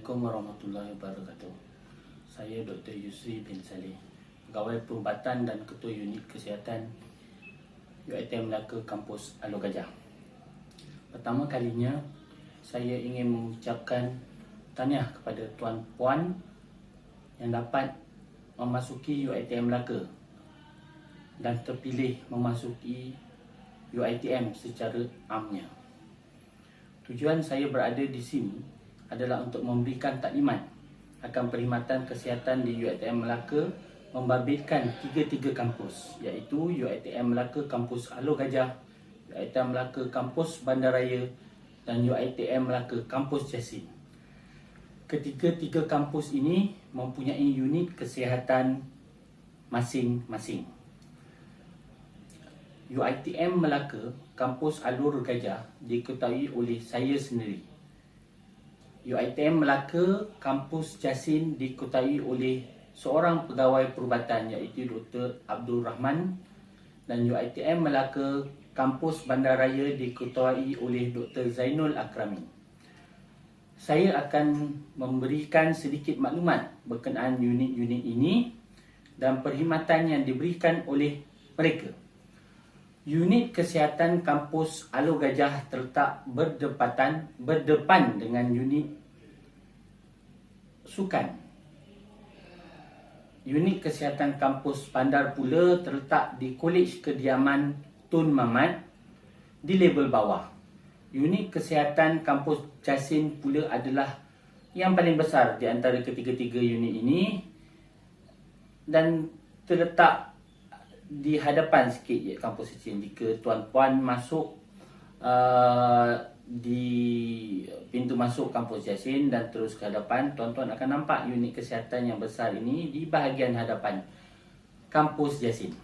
Assalamualaikum warahmatullahi wabarakatuh. Saya Dr. Yusri bin Saleh, Pegawai Perubatan dan Ketua Unit Kesihatan UiTM Melaka Kampus Alor Gajah. Pertama kalinya, saya ingin mengucapkan tahniah kepada tuan-puan yang dapat memasuki UiTM Melaka dan terpilih memasuki UiTM secara amnya. Tujuan saya berada di sini adalah untuk memberikan taklimat akan perkhidmatan kesihatan di UiTM Melaka membabitkan tiga kampus, iaitu UiTM Melaka Kampus Alor Gajah, UiTM Melaka Kampus Bandaraya dan UiTM Melaka Kampus Jasin. Ketiga kampus ini mempunyai unit kesihatan masing-masing. UiTM Melaka Kampus Alor Gajah diketuai oleh saya sendiri. UiTM Melaka Kampus Jasin diketuai oleh seorang pegawai perubatan, iaitu Dr. Abdul Rahman, dan UiTM Melaka Kampus Bandaraya diketuai oleh Dr. Zainul Akramin. Saya akan memberikan sedikit maklumat berkenaan unit-unit ini dan perkhidmatan yang diberikan oleh mereka. Unit Kesihatan Kampus Alor Gajah terletak berdepan dengan unit sukan. Unit Kesihatan Kampus Bandar pula terletak di Kolej Kediaman Tun Mamat di label bawah. Unit Kesihatan Kampus Jasin pula adalah yang paling besar di antara ketiga-tiga unit ini dan terletak di hadapan sikit je kampus Jasin. Jika tuan-puan masuk di pintu masuk kampus Jasin dan terus ke hadapan, tuan-tuan akan nampak unit kesihatan yang besar ini di bahagian hadapan kampus Jasin.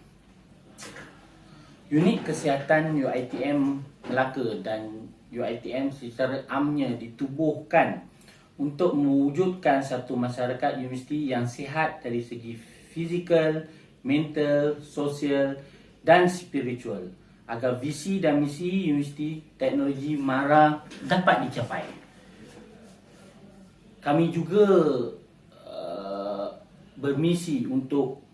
Unit kesihatan UiTM Melaka dan UiTM secara amnya ditubuhkan untuk mewujudkan satu masyarakat universiti yang sihat dari segi fizikal, mental, sosial dan spiritual, agar visi dan misi Universiti Teknologi MARA dapat dicapai. Kami juga bermisi untuk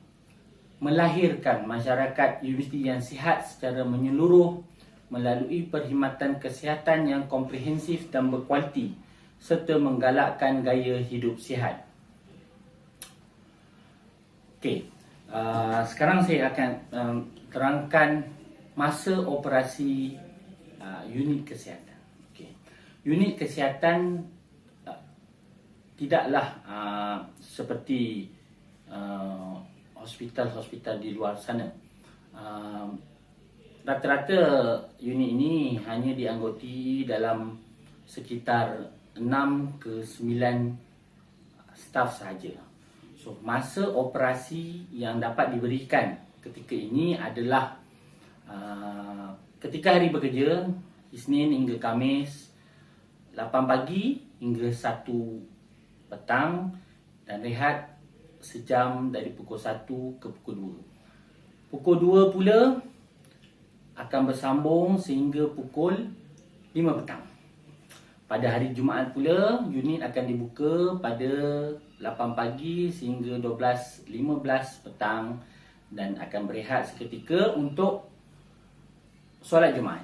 melahirkan masyarakat universiti yang sihat secara menyeluruh melalui perkhidmatan kesihatan yang komprehensif dan berkualiti serta menggalakkan gaya hidup sihat. Okey. Sekarang saya akan terangkan masa operasi unit kesihatan. Okay. Unit kesihatan tidaklah seperti hospital-hospital di luar sana. Rata-rata unit ini hanya dianggoti dalam sekitar 6 ke 9 staf sahaja. So, masa operasi yang dapat diberikan ketika ini adalah ketika hari bekerja, Isnin hingga Khamis, 8 pagi hingga 1 petang, dan rehat sejam dari pukul 1 ke pukul 2. Pukul 2 pula akan bersambung sehingga pukul 5 petang. Pada hari Jumaat pula, unit akan dibuka pada 8 pagi sehingga 12.15 petang dan akan berehat seketika untuk solat Jumaat.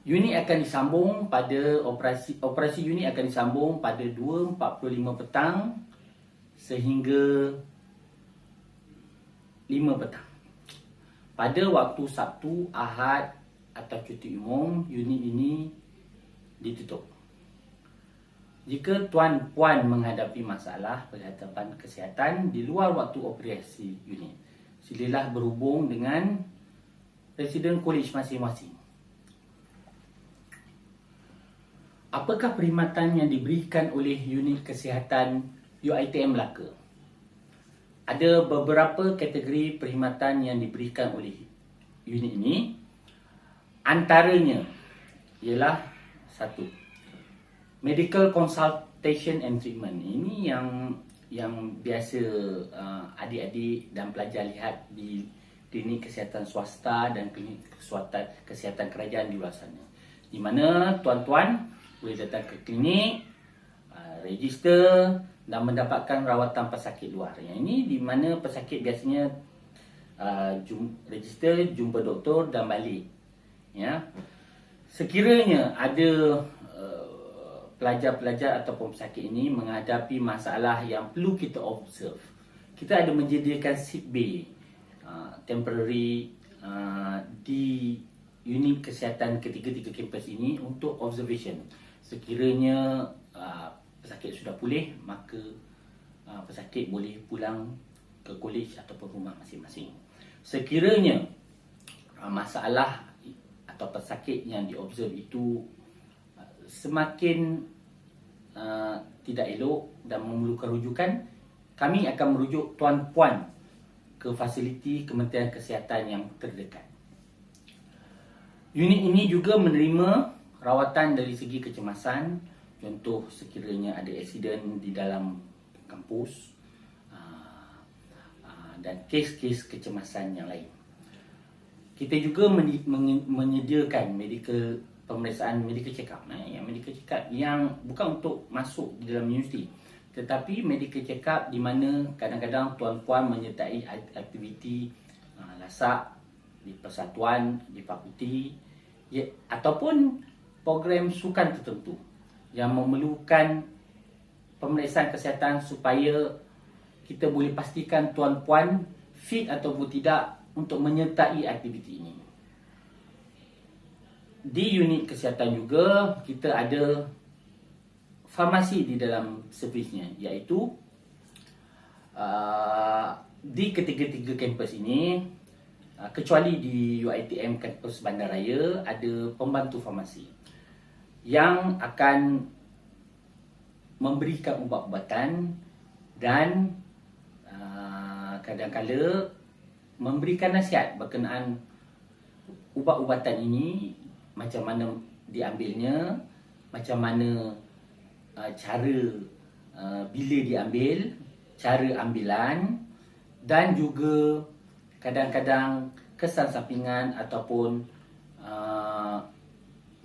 Unit akan disambung pada operasi unit akan disambung pada 2.45 petang sehingga 5 petang. Pada waktu Sabtu, Ahad atau cuti umum, unit ini ditutup. Jika tuan-puan menghadapi masalah perhadapan kesihatan di luar waktu operasi unit, silalah berhubung dengan residen kolej masing-masing. Apakah perkhidmatan yang diberikan oleh unit kesihatan UiTM Melaka? Ada beberapa kategori perkhidmatan yang diberikan oleh unit ini. Antaranya ialah 1. Medical consultation and treatment. Ini yang biasa adik-adik dan pelajar lihat di klinik kesihatan swasta dan klinik kesihatan kerajaan di luar sana. Di mana tuan-tuan boleh datang ke klinik, register dan mendapatkan rawatan pesakit luar. Yang ini di mana pesakit biasanya register, jumpa doktor dan balik. Ya. Sekiranya ada pelajar-pelajar ataupun pesakit ini menghadapi masalah yang perlu kita observe, kita ada menyediakan sick bay temporary di unit kesihatan ketiga-tiga kampus ini untuk observation. Sekiranya pesakit sudah pulih, maka pesakit boleh pulang ke kolej ataupun rumah masing-masing. Sekiranya masalah atau pesakit yang diobserv itu semakin tidak elok dan memerlukan rujukan, kami akan merujuk tuan-puan ke fasiliti Kementerian Kesihatan yang terdekat. Unit ini juga menerima rawatan dari segi kecemasan, contoh sekiranya ada aksiden di dalam kampus dan kes-kes kecemasan yang lain. Kita juga menyediakan pemeriksaan medical check-up, medical check-up yang bukan untuk masuk di dalam universiti, tetapi medical check-up di mana kadang-kadang tuan-puan menyertai aktiviti lasak di persatuan, di fakulti, ataupun program sukan tertentu yang memerlukan pemeriksaan kesihatan supaya kita boleh pastikan tuan-puan fit ataupun tidak untuk menyertai aktiviti ini. Di unit kesihatan juga kita ada farmasi di dalam servisnya, iaitu di ketiga-tiga kampus ini, kecuali di UiTM kampus Bandaraya, ada pembantu farmasi yang akan memberikan ubat-ubatan dan kadang-kala memberikan nasihat berkenaan ubat-ubatan ini, macam mana diambilnya, macam mana cara bila diambil, cara ambilan, dan juga kadang-kadang kesan sampingan ataupun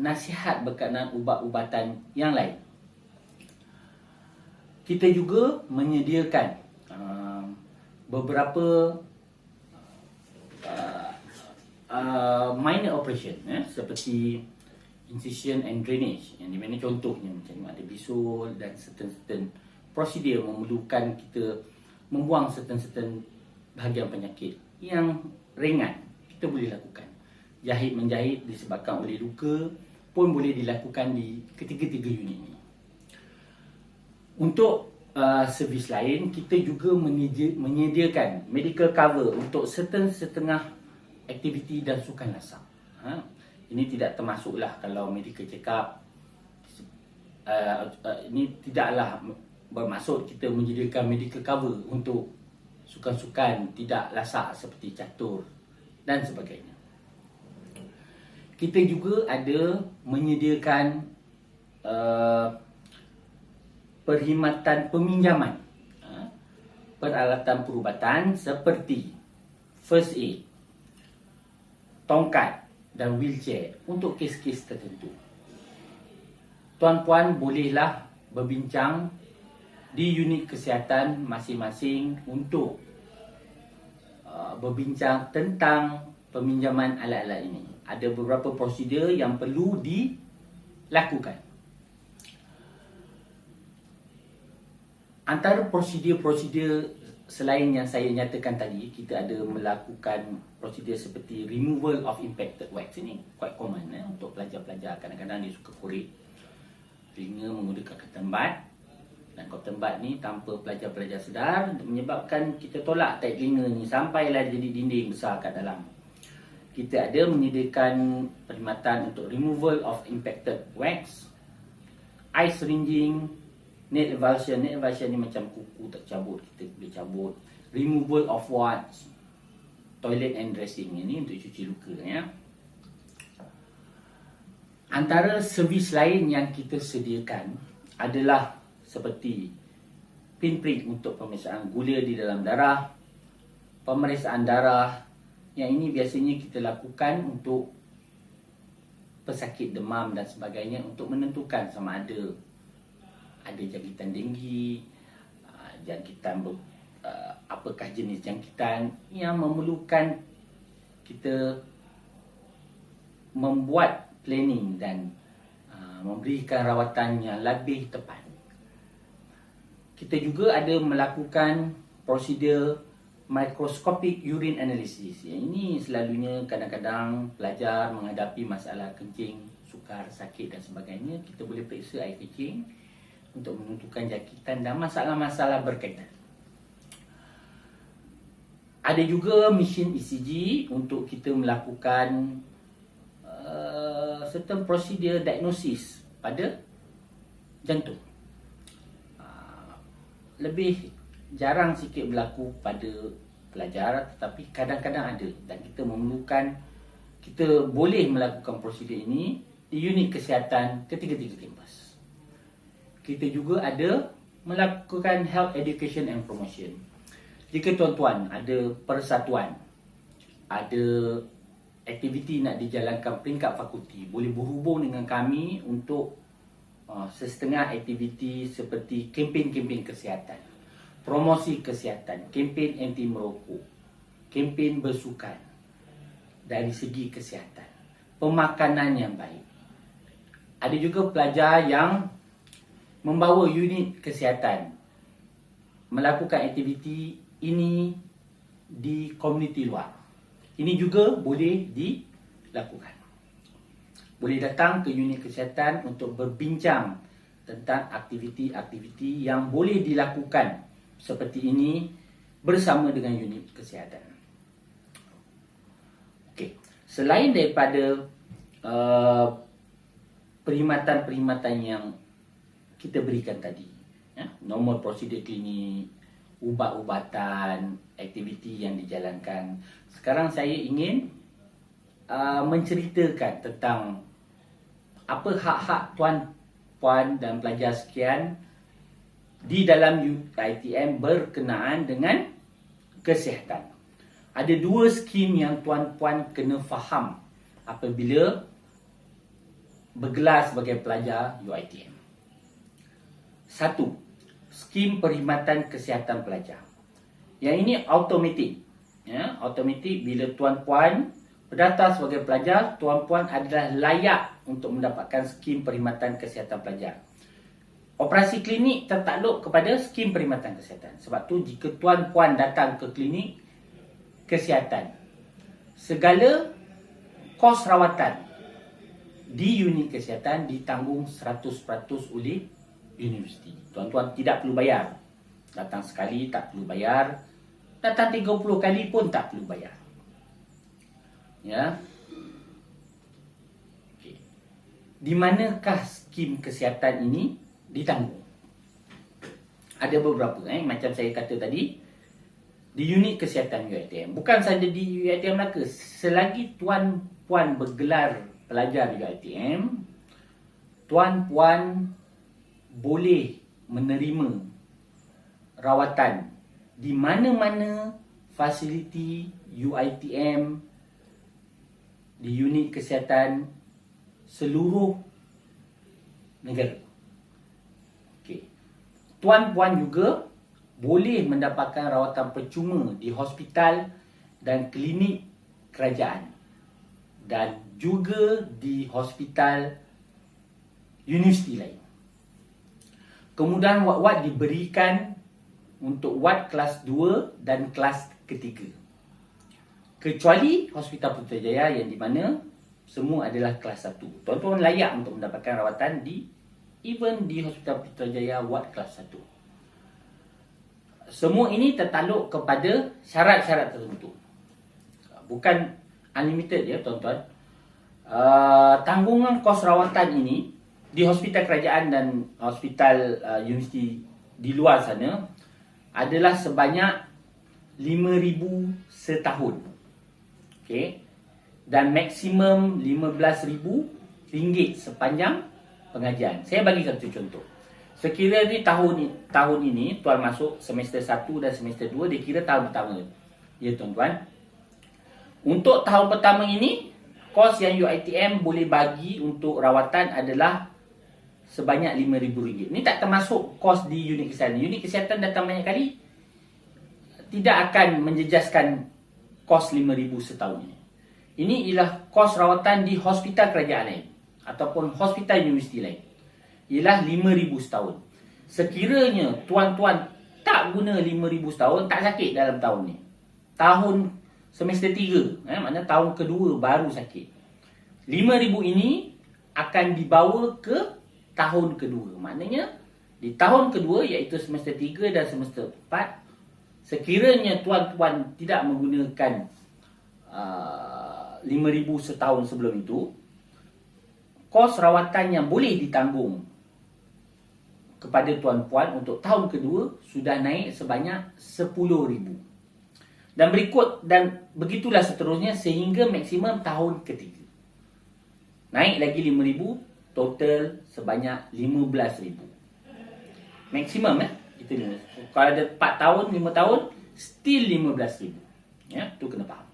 nasihat berkenaan ubat-ubatan yang lain. Kita juga menyediakan beberapa minor operation seperti incision and drainage, yang di mana contohnya macam ada bisul dan certain prosedur memerlukan kita membuang certain bahagian penyakit yang ringan, kita boleh lakukan. Jahit menjahit disebabkan oleh luka pun boleh dilakukan di ketiga-tiga unit ini. Untuk servis lain, kita juga menyediakan medical cover untuk setengah aktiviti dan sukan lasak. Ini tidak termasuklah kalau medical check-up. Ini tidaklah bermaksud kita menyediakan medical cover untuk sukan-sukan tidak lasak seperti catur dan sebagainya. Kita juga ada menyediakan perkhidmatan peminjaman peralatan perubatan seperti first aid, tongkat dan wheelchair untuk kes-kes tertentu. Tuan-puan bolehlah berbincang di unit kesihatan masing-masing untuk berbincang tentang peminjaman alat-alat ini. Ada beberapa prosedur yang perlu dilakukan. Antara prosedur-prosedur selain yang saya nyatakan tadi, kita ada melakukan prosedur seperti removal of impacted wax. Ini quite common untuk pelajar-pelajar. Kadang-kadang dia suka korek telinga menggunakan cotton bud, dan cotton bud ni tanpa pelajar-pelajar sedar menyebabkan kita tolak tahi telinga ni sampailah jadi dinding besar kat dalam. Kita ada menyediakan perkhidmatan untuk removal of impacted wax, eye syringing, nail avulsion. Nail avulsion ni macam kuku tak cabut, kita boleh cabut. Removal of warts, toilet and dressing, ini untuk cuci luka ya. Antara servis lain yang kita sediakan adalah seperti pinprick untuk pemeriksaan gula di dalam darah, pemeriksaan darah. Yang ini biasanya kita lakukan untuk pesakit demam dan sebagainya, untuk menentukan sama ada ada jangkitan denggi, jangkitan apakah jenis jangkitan yang memerlukan kita membuat planning dan memberikan rawatan yang lebih tepat. Kita juga ada melakukan prosedur microscopic urine analysis. Yang ini selalunya kadang-kadang pelajar menghadapi masalah kencing, sukar, sakit dan sebagainya. Kita boleh periksa air kencing untuk menentukan jangkitan dan masalah-masalah berkaitan. Ada juga mesin ECG untuk kita melakukan certain prosedur diagnosis pada jantung. Lebih jarang sikit berlaku pada pelajar, tetapi kadang-kadang ada, dan kita memerlukan, kita boleh melakukan prosedur ini di unit kesihatan ketiga-tiga kampus. Kita juga ada melakukan health education and promotion. Jika tuan-tuan ada persatuan, ada aktiviti nak dijalankan peringkat fakulti, boleh berhubung dengan kami untuk sesetengah aktiviti seperti kempen-kempen kesihatan, promosi kesihatan, kempen anti merokok, kempen bersukan dari segi kesihatan, pemakanan yang baik. Ada juga pelajar yang membawa unit kesihatan melakukan aktiviti ini di komuniti luar. Ini juga boleh dilakukan. Boleh datang ke unit kesihatan untuk berbincang tentang aktiviti-aktiviti yang boleh dilakukan seperti ini bersama dengan unit kesihatan. Okey, selain daripada perkhidmatan-perkhidmatan yang kita berikan tadi, normal prosedur klinik, ubat-ubatan, aktiviti yang dijalankan, sekarang saya ingin menceritakan tentang apa hak-hak tuan-puan dan pelajar sekian di dalam UiTM berkenaan dengan kesihatan. Ada dua skim yang tuan-puan kena faham apabila bergelar sebagai pelajar UiTM. Satu, skim perkhidmatan kesihatan pelajar. Yang ini automatik. Automatik bila tuan-puan berdaftar sebagai pelajar, tuan-puan adalah layak untuk mendapatkan skim perkhidmatan kesihatan pelajar. Operasi klinik tertakluk kepada skim perkhidmatan kesihatan. Sebab tu jika tuan-puan datang ke klinik kesihatan, segala kos rawatan di unit kesihatan ditanggung 100% oleh universiti. Tuan-tuan tidak perlu bayar. Datang sekali tak perlu bayar. Datang 30 kali pun tak perlu bayar. Ya. Okay. Di manakah skim kesihatan ini ditanggung? Ada beberapa, macam saya kata tadi, di unit kesihatan UiTM. Bukan saja di UiTM Melaka, selagi tuan-puan bergelar pelajar UiTM, tuan-puan boleh menerima rawatan di mana-mana fasiliti UiTM di unit kesihatan seluruh negara. Okey. Tuan-puan juga boleh mendapatkan rawatan percuma di hospital dan klinik kerajaan dan juga di hospital universiti lain. Kemudahan wad-wad diberikan untuk wad kelas 2 dan kelas ketiga. Kecuali Hospital Putrajaya yang di mana semua adalah kelas 1. Tuan-tuan layak untuk mendapatkan rawatan di Hospital Putrajaya wad kelas 1. Semua ini tertakluk kepada syarat-syarat tertentu. Bukan unlimited ya tuan-tuan. Tanggungan kos rawatan ini di hospital kerajaan dan hospital universiti di luar sana adalah sebanyak 5,000 setahun. Okey. Dan maksimum RM15,000 sepanjang pengajian. Saya bagi satu contoh. Sekiranya tahun ini tuan masuk semester 1 dan semester 2, dia kira tahun pertama. Ya tuan-tuan. Untuk tahun pertama ini, kos yang UiTM boleh bagi untuk rawatan adalah sebanyak RM5,000. Ini tak termasuk kos di unit kesihatan. Unit kesihatan datang banyak kali, tidak akan menjejaskan kos RM5,000 setahun ini. Ini ialah kos rawatan di hospital kerajaan lain ataupun hospital universiti lain. Ialah RM5,000 setahun. Sekiranya tuan-tuan tak guna RM5,000 setahun, tak sakit dalam tahun ni. Tahun semester 3, maknanya tahun kedua baru sakit. RM5,000 ini akan dibawa ke tahun kedua. Maknanya di tahun kedua, iaitu semester 3 dan semester 4, sekiranya tuan-tuan tidak menggunakan RM5,000 setahun sebelum itu, kos rawatan yang boleh ditanggung kepada tuan-puan untuk tahun kedua sudah naik sebanyak RM10,000. Dan begitulah seterusnya sehingga maksimum tahun ketiga. Naik lagi RM5,000, total sebanyak RM15,000. Maksimum itu dia. Kalau ada 4 tahun, 5 tahun, still RM15,000. Ya, tu kena faham.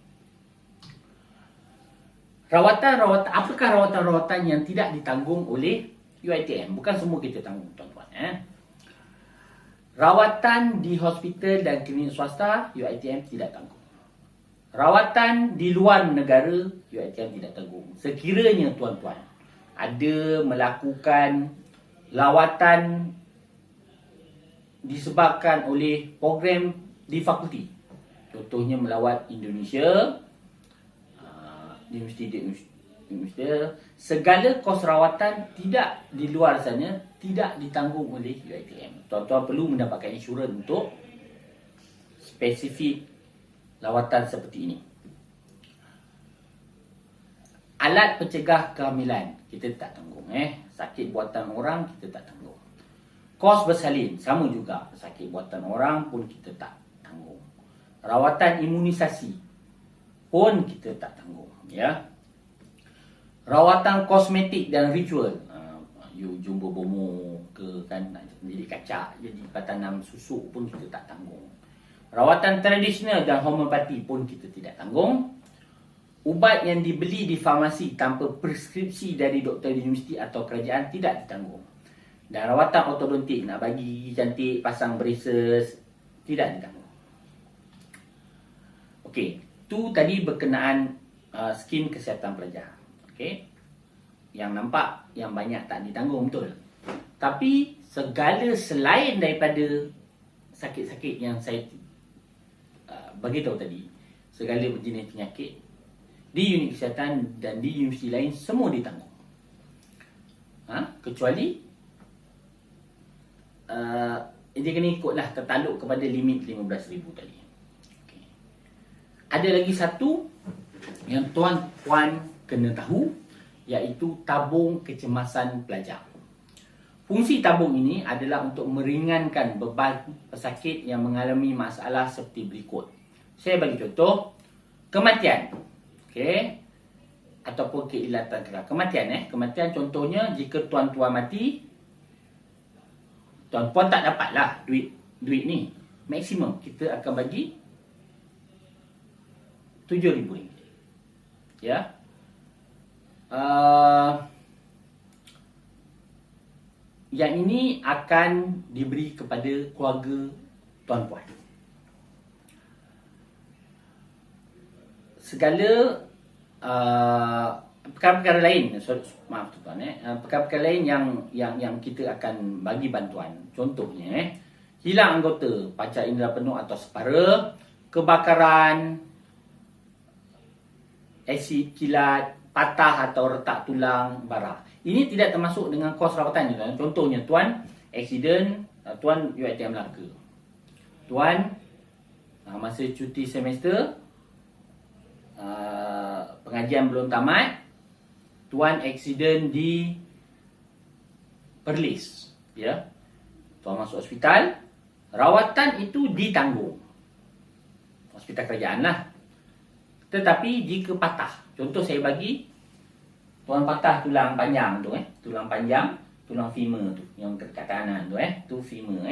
Rawatan-rawatan, apakah rawatan-rawatan yang tidak ditanggung oleh UiTM? Bukan semua kita tanggung, tuan-tuan. Rawatan di hospital dan klinik swasta, UiTM tidak tanggung. Rawatan di luar negara, UiTM tidak tanggung. Sekiranya tuan-tuan ada melakukan lawatan disebabkan oleh program di fakulti, contohnya melawat Indonesia, universiti, segala kos rawatan tidak di luar sana tidak ditanggung oleh UiTM. Tuan-tuan perlu mendapatkan insurans untuk spesifik lawatan seperti ini. Alat pencegah kehamilan kita tak tanggung. Sakit buatan orang kita tak tanggung. Kos bersalin sama juga, sakit buatan orang pun kita tak tanggung. Rawatan imunisasi pun kita tak tanggung, ya. Rawatan kosmetik dan ritual, you jumpa bomo ke kan nak jadi kacak, jadi tanam susuk pun kita tak tanggung. Rawatan tradisional dan homeopati pun kita tidak tanggung. Ubat yang dibeli di farmasi tanpa preskripsi dari doktor universiti atau kerajaan tidak ditanggung. Dan rawatan ortodontik, nak bagi gigi cantik, pasang braces, tidak ditanggung. Okey, tu tadi berkenaan skim kesihatan pelajar. Okey. Yang nampak yang banyak tak ditanggung, betul. Tapi segala selain daripada sakit-sakit yang saya bagi tahu tadi, segala jenis penyakit di unit kesihatan dan di universiti lain semua ditanggung. Kecuali dia kena ikutlah, tertaluk kepada limit RM15,000 tadi. Okay. Ada lagi satu yang tuan-puan kena tahu, iaitu tabung kecemasan pelajar. Fungsi tabung ini adalah untuk meringankan beban pesakit yang mengalami masalah seperti berikut. Saya bagi contoh, kematian. Okey. Ataupun keilatan kerak. Kematian contohnya jika tuan-tuan mati, tuan-puan tak dapatlah duit ni. Maksimum kita akan bagi RM7,000. Ya. Yang ini akan diberi kepada keluarga tuan-puan. Segala perkara-perkara lain, maaf tuan, perkara-perkara lain yang kita akan bagi bantuan. Contohnya, hilang anggota, panca indera penuh atau separa, kebakaran, asid kilat, patah atau retak tulang, bara. Ini tidak termasuk dengan kos rawatan. Contohnya, tuan aksiden, tuan UiTM Melaka. Tuan masa cuti semester, pengajian belum tamat, tuan aksiden di Perlis, ya. Tuan masuk hospital, rawatan itu ditanggung. Hospital kerajaan lah. Tetapi jika patah, contoh saya bagi, tuan patah tulang panjang tu, tulang panjang, tulang femur tu, yang dekat kanan tu, tu femur,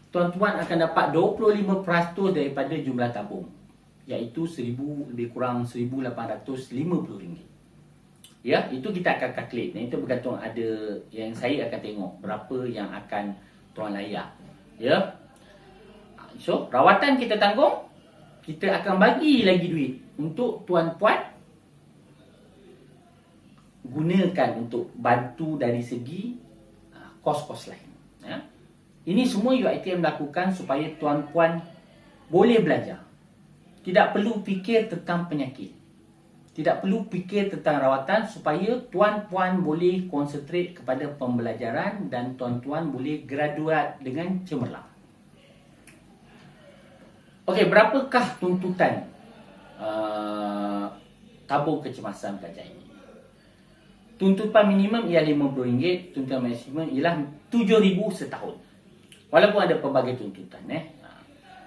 tuan-tuan akan dapat 25% daripada jumlah tabung, iaitu lebih kurang RM1,850. Ya, itu kita akan calculate. Dan itu bergantung ada yang saya akan tengok berapa yang akan tuan layak. Ya. So, rawatan kita tanggung, kita akan bagi lagi duit untuk tuan-puan gunakan untuk bantu dari segi kos-kos lain. Ya. Ini semua UiTM lakukan supaya tuan-puan boleh belajar. Tidak perlu fikir tentang penyakit. Tidak perlu fikir tentang rawatan supaya tuan-puan boleh konsentrate kepada pembelajaran dan tuan-tuan boleh graduate dengan cemerlang. Okey, berapakah tuntutan tabung kecemasan pelajar ini? Tuntutan minimum ialah RM50, tuntutan maksimum ialah RM7,000 setahun. Walaupun ada pelbagai tuntutan.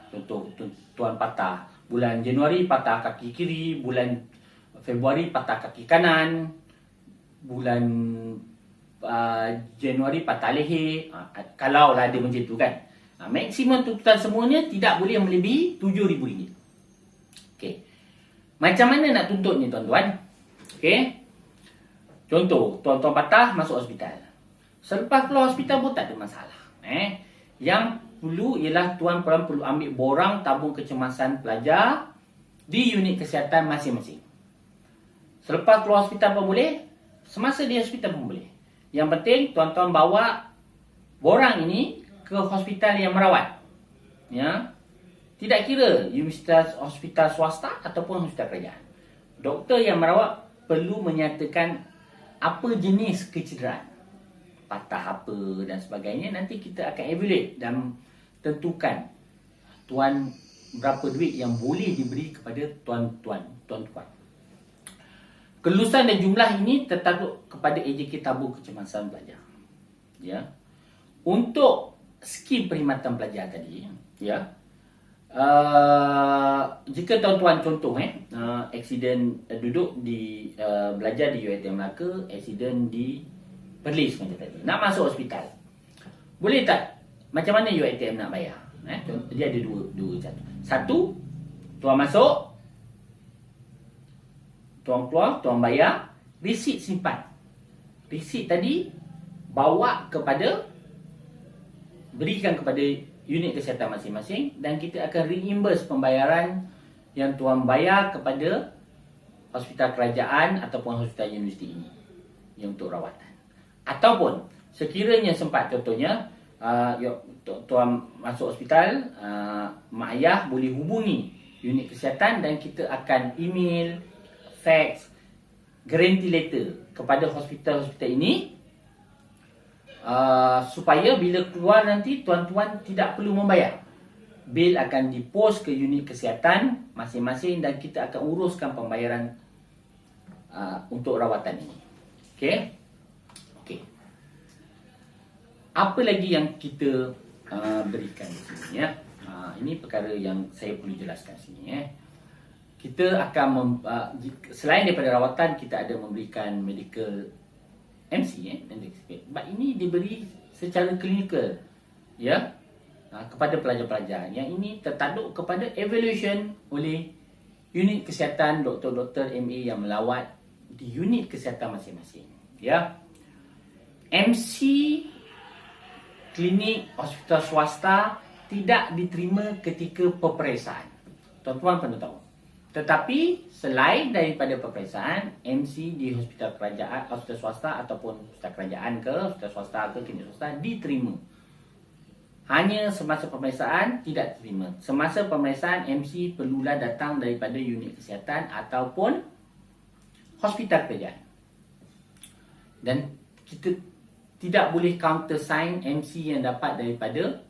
Contoh, tuan patah bulan Januari patah kaki kiri, bulan Februari patah kaki kanan, bulan Januari patah leher. Kalau lah ada macam tu kan. Maksimum tuntutan semuanya tidak boleh melebihi RM7,000. Okey. Macam mana nak tuntut ni tuan-tuan? Okey. Contoh, tuan-tuan patah masuk hospital. Selepas keluar hospital pun tak ada masalah. Yang perlu ialah tuan-tuan perlu ambil borang tabung kecemasan pelajar di unit kesihatan masing-masing. Selepas keluar hospital pun boleh, semasa di hospital pun boleh. Yang penting tuan-tuan bawa borang ini ke hospital yang merawat. Ya. Tidak kira hospital swasta ataupun hospital kerajaan. Doktor yang merawat perlu menyatakan apa jenis kecederaan. Patah apa dan sebagainya. Nanti kita akan evaluate dan tentukan tuan berapa duit yang boleh diberi kepada tuan-tuan. Kelulusan dan jumlah ini tertakluk kepada AJK tabung kecemasan pelajar. Ya. Untuk skim perkhidmatan pelajar tadi, ya. Jika tuan-tuan contoh aksiden duduk di belajar di UiTM Melaka, aksiden di Perlis macam tadi, nak masuk hospital. Boleh tak? Macam mana UiTM nak bayar? Dia ada dua cara. Satu, tuan masuk, tuan keluar, tuan bayar, resit simpan. Resit tadi bawa kepada, berikan kepada unit kesihatan masing-masing dan kita akan reimburse pembayaran yang tuan bayar kepada hospital kerajaan ataupun hospital universiti ini yang untuk rawatan. Ataupun sekiranya sempat, contohnya tuan masuk hospital, mak ayah boleh hubungi unit kesihatan dan kita akan email, fax, guarantee letter kepada hospital-hospital ini supaya bila keluar nanti tuan-tuan tidak perlu membayar. Bil akan dipost ke unit kesihatan masing-masing dan kita akan uruskan pembayaran untuk rawatan ini. Okey. Apa lagi yang kita berikan di sini, ya? Ini perkara yang saya perlu jelaskan sini, ya. Kita akan selain daripada rawatan, kita ada memberikan medical MC, but ini diberi secara klinikal, ya, kepada pelajar-pelajar. Yang ini tertakluk kepada evaluation oleh unit kesihatan doktor-doktor MA yang melawat di unit kesihatan masing-masing, ya. MC klinik hospital swasta tidak diterima ketika peperiksaan. Tuan-tuan perlu tahu. Tetapi selain daripada peperiksaan, MC di hospital kerajaan, hospital swasta ataupun hospital kerajaan ke, hospital swasta ke, klinik swasta diterima. Hanya semasa pemeriksaan tidak diterima. Semasa pemeriksaan, MC perlulah datang daripada unit kesihatan ataupun hospital kerajaan. Dan kita tidak boleh countersign MC yang dapat daripada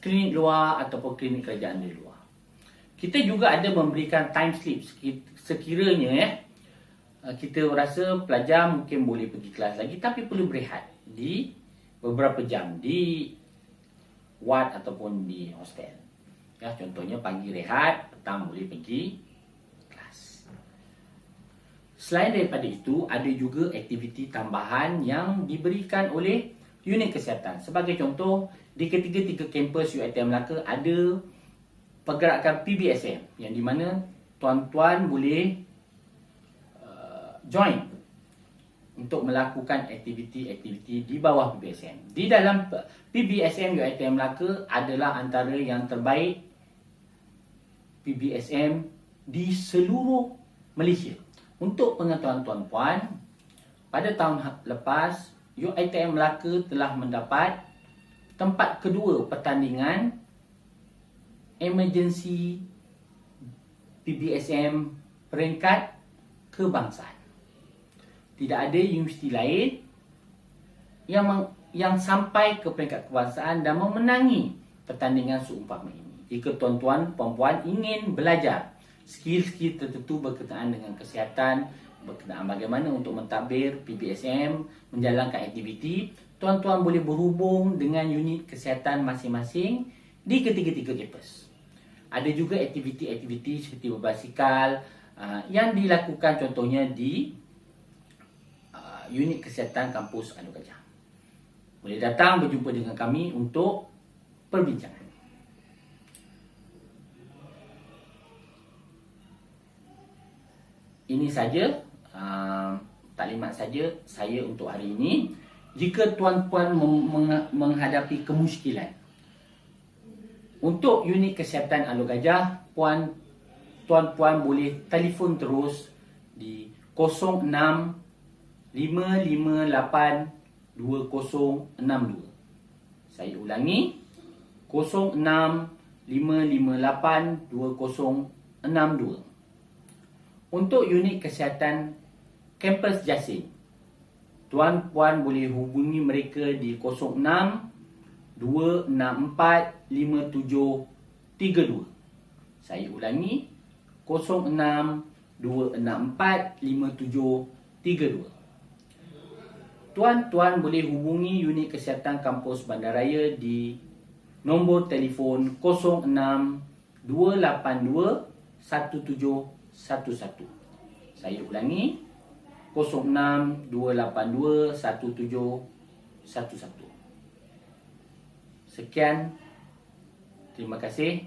klinik luar ataupun klinik kerajaan di luar. Kita juga ada memberikan time slip sekiranya kita rasa pelajar mungkin boleh pergi kelas lagi tapi perlu berehat di beberapa jam di ward ataupun di hostel. Ya, contohnya pagi rehat, petang boleh pergi kelas. Selain daripada itu, ada juga aktiviti tambahan yang diberikan oleh unit kesihatan. Sebagai contoh, di ketiga-tiga kampus UiTM Melaka ada pergerakan PBSM yang di mana tuan-tuan boleh join untuk melakukan aktiviti-aktiviti di bawah PBSM. Di dalam PBSM UiTM Melaka adalah antara yang terbaik PBSM di seluruh Malaysia. Untuk pengetahuan tuan-puan, pada tahun lepas UiTM Melaka telah mendapat tempat kedua pertandingan emergency PBSM peringkat kebangsaan. Tidak ada universiti lain yang sampai ke peringkat kebangsaan dan memenangi pertandingan seumpama ini. Jika tuan-tuan, puan-puan ingin belajar skill-skill tertentu berkenaan dengan kesihatan, berkenaan bagaimana untuk mentadbir PBSM, menjalankan aktiviti, tuan-tuan boleh berhubung dengan unit kesihatan masing-masing di ketiga-tiga kampus. Ada juga aktiviti-aktiviti seperti berbasikal yang dilakukan contohnya di unit kesihatan kampus Alor Gajah. Boleh datang berjumpa dengan kami untuk perbincangan. Ini saja taklimat saja saya untuk hari ini. Jika tuan-puan menghadapi kemusykilan untuk unit kesihatan Alor Gajah, tuan-puan boleh telefon terus di 06 558 2062. Saya ulangi, 06 558 2062. Untuk unit kesihatan kampus Jasin, tuan-puan boleh hubungi mereka di 06 264 5732. Saya ulangi, 06 264 5732. Tuan-tuan boleh hubungi unit kesihatan kampus Bandaraya di nombor telefon 06 282 1711. Saya ulangi, 06 282 1711. Sekian, terima kasih.